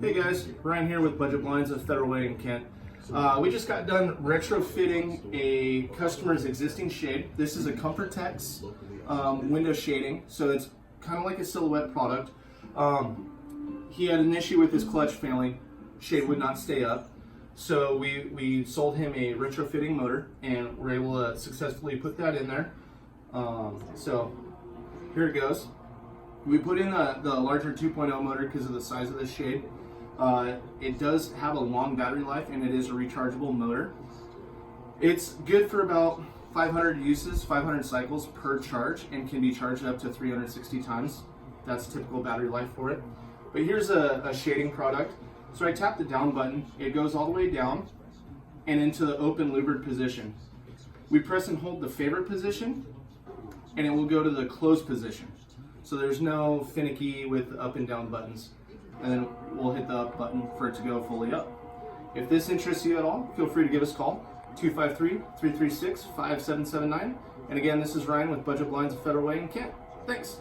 Hey guys, Ryan here with Budget Blinds of Federal Way in Kent. We just got done retrofitting a customer's existing shade. This is a ComfortTex window shading, so it's kind of like a silhouette product. He had an issue with his clutch failing, shade would not stay up. So we sold him a retrofitting motor and we're able to successfully put that in there. So here it goes. We put in the larger 2.0 motor because of the size of the shade. It does have a long battery life and it is a rechargeable motor. It's good for about 500 uses, 500 cycles per charge, and can be charged up to 360 times. That's typical battery life for it. But here's a shading product. So I tap the down button, it goes all the way down and into the open louvered position. We press and hold the favorite position and it will go to the closed position. So there's no finicky with up and down buttons. And then we'll hit the up button for it to go fully up. If this interests you at all, feel free to give us a call, 253-336-5779. And again, this is Ryan with Budget Blinds of Federal Way in Kent. Thanks.